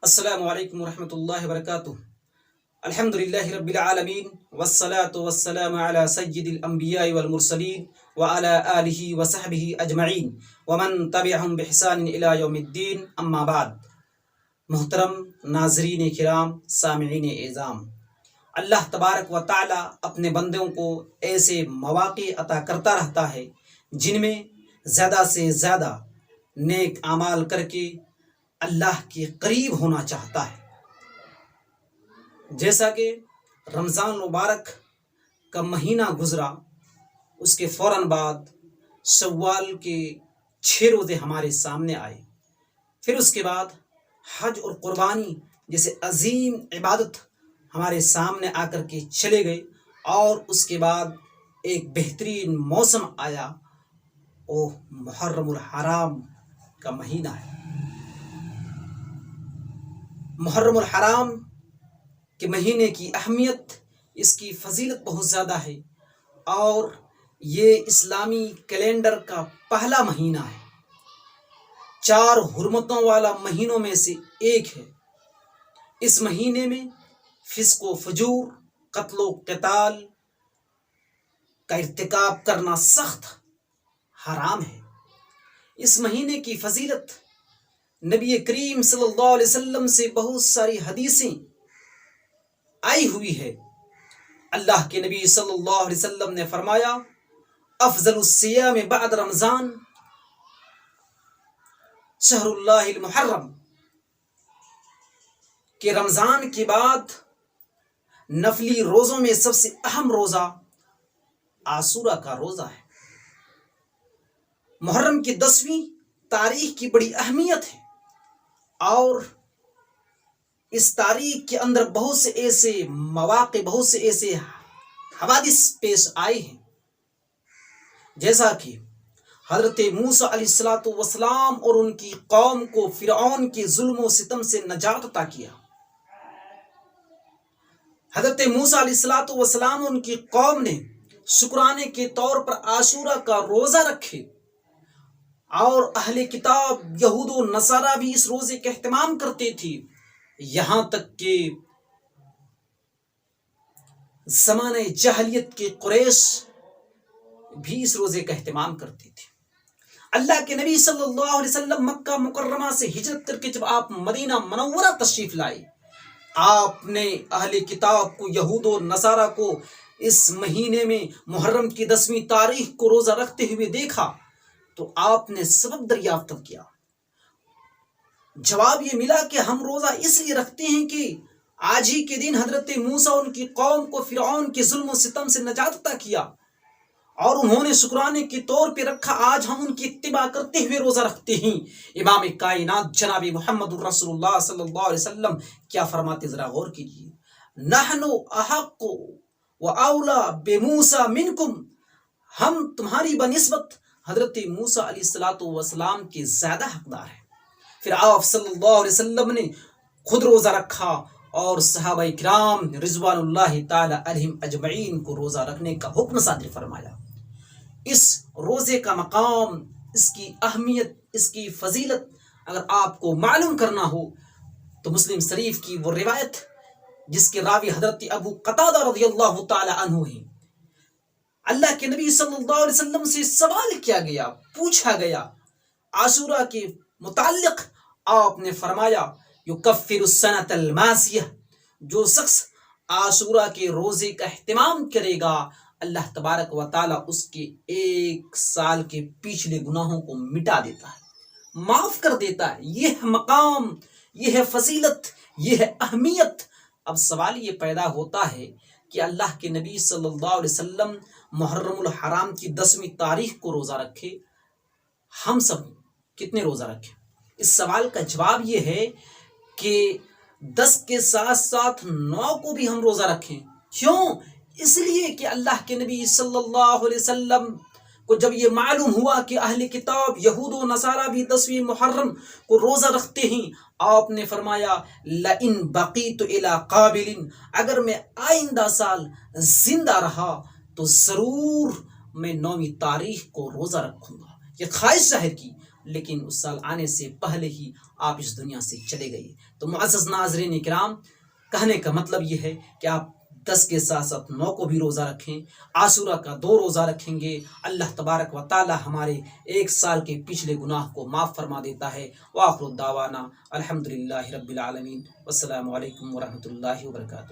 السلام علیکم ورحمۃ اللہ وبرکاتہ۔ الحمد للہ رب العالمین والصلاة والسلام علی سید الانبیاء والمرسلین وعلی آلہ وصحبہ اجمعین ومن تبعہم بإحسان الی یوم الدین، اما بعد۔ محترم ناظرین کرام، سامعین اعظام، اللہ تبارک و تعالی اپنے بندوں کو ایسے مواقع عطا کرتا رہتا ہے جن میں زیادہ سے زیادہ نیک اعمال کر کے اللہ کے قریب ہونا چاہتا ہے۔ جیسا کہ رمضان مبارک کا مہینہ گزرا، اس کے فوراً بعد شوال کے 6 روزے ہمارے سامنے آئے، پھر اس کے بعد حج اور قربانی جیسے عظیم عبادت ہمارے سامنے آ کر کے چلے گئے، اور اس کے بعد ایک بہترین موسم آیا، وہ محرم الحرام کا مہینہ ہے۔ محرم الحرام کے مہینے کی اہمیت، اس کی فضیلت بہت زیادہ ہے، اور یہ اسلامی کیلنڈر کا پہلا مہینہ ہے، 4 حرمتوں والا مہینوں میں سے ایک ہے۔ اس مہینے میں فسق و فجور، قتل و قتال کا ارتکاب کرنا سخت حرام ہے۔ اس مہینے کی فضیلت نبی کریم صلی اللہ علیہ وسلم سے بہت ساری حدیثیں آئی ہوئی ہے۔ اللہ کے نبی صلی اللہ علیہ وسلم نے فرمایا، افضل الصیام بعد رمضان شہر اللہ المحرم، کہ رمضان کے بعد نفلی روزوں میں سب سے اہم روزہ عاشورہ کا روزہ ہے۔ محرم کی 10ویں تاریخ کی بڑی اہمیت ہے، اور اس تاریخ کے اندر بہت سے ایسے مواقع، بہت سے ایسے حوادث پیش آئے ہیں، جیسا کہ حضرت موسیٰ علیہ السلام اور ان کی قوم کو فرعون کے ظلم و ستم سے نجات عطا کیا۔ حضرت موسیٰ علیہ السلام اور ان کی قوم نے شکرانے کے طور پر عاشورہ کا روزہ رکھے، اور اہل کتاب یہود و نصارہ بھی اس روزے کا اہتمام کرتے تھے، یہاں تک کہ زمانہ جاہلیت کے قریش بھی اس روزے کا اہتمام کرتے تھے۔ اللہ کے نبی صلی اللہ علیہ وسلم مکہ مکرمہ سے ہجرت کر کے جب آپ مدینہ منورہ تشریف لائے، آپ نے اہل کتاب کو، یہود و نصارہ کو، اس مہینے میں محرم کی 10ویں تاریخ کو روزہ رکھتے ہوئے دیکھا، تو آپ نے سبب دریافت کیا۔ جواب یہ ملا کہ ہم روزہ اس لیے رکھتے ہیں کہ آج ہی کے دن حضرت موسیٰ ان کی قوم کو فرعون کے ظلم و ستم سے نجات عطا کیا، اور انہوں نے شکرانے کے طور پہ رکھا، آج ہم ان کی اتباع کرتے ہوئے روزہ رکھتے ہیں۔ امام کائنات جناب محمد الرسول اللہ صلی اللہ علیہ وسلم کیا فرماتے، ذرا غور کیجیے، نحن احق و اولا بموسیٰ منکم، ہم تمہاری بنسبت حضرت موسیٰ علیہ السلام کے زیادہ حقدار ہیں۔ پھر آپ صلی اللہ علیہ وسلم نے خود روزہ رکھا، اور صحابہ کرام رضوان اللہ تعالی علیہم اجمعین کو روزہ رکھنے کا حکم صادر فرمایا۔ اس روزے کا مقام، اس کی اہمیت، اس کی فضیلت اگر آپ کو معلوم کرنا ہو تو مسلم شریف کی وہ روایت جس کے راوی حضرت ابو قتادہ رضی اللہ تعالی عنہ ہیں، اللہ کے نبی صلی اللہ علیہ وسلم سے سوال کیا گیا، پوچھا گیا عاشورہ کے متعلق، آپ نے فرمایا، یکفر السنۃ الماضیہ، جو شخص عاشورہ کے روزے کا اہتمام کرے گا، اللہ تبارک و تعالی اس کے 1 سال کے پچھلے گناہوں کو مٹا دیتا ہے، معاف کر دیتا ہے۔ یہ ہے مقام، یہ ہے فضیلت، یہ ہے اہمیت۔ اب سوال یہ پیدا ہوتا ہے کہ اللہ کے نبی صلی اللہ علیہ وسلم محرم الحرام کی 10ویں تاریخ کو روزہ رکھے، ہم سب کتنے روزہ رکھیں؟ اس سوال کا جواب یہ ہے کہ 10 کے ساتھ ساتھ 9 کو بھی ہم روزہ رکھیں۔ کیوں؟ اس لیے کہ اللہ کے نبی صلی اللہ علیہ وسلم کو جب یہ معلوم ہوا کہ اہل کتاب یہود و نصارہ بھی 10ویں محرم کو روزہ رکھتے ہیں، آپ نے فرمایا، لئن بقیت الی قابل، اگر میں آئندہ سال زندہ رہا تو ضرور میں 9ویں تاریخ کو روزہ رکھوں گا۔ یہ خواہش ظاہر کی، لیکن اس سال آنے سے پہلے ہی آپ اس دنیا سے چلے گئے۔ تو معزز ناظرین کرام، کہنے کا مطلب یہ ہے کہ آپ 10 کے ساتھ ساتھ 9 کو بھی روزہ رکھیں، عاشورہ کا 2 روزہ رکھیں گے، اللہ تبارک و تعالی ہمارے 1 سال کے پچھلے گناہ کو معاف فرما دیتا ہے۔ وآخر دعوانا الحمدللہ رب العالمین، والسلام علیکم ورحمۃ اللہ وبرکاتہ۔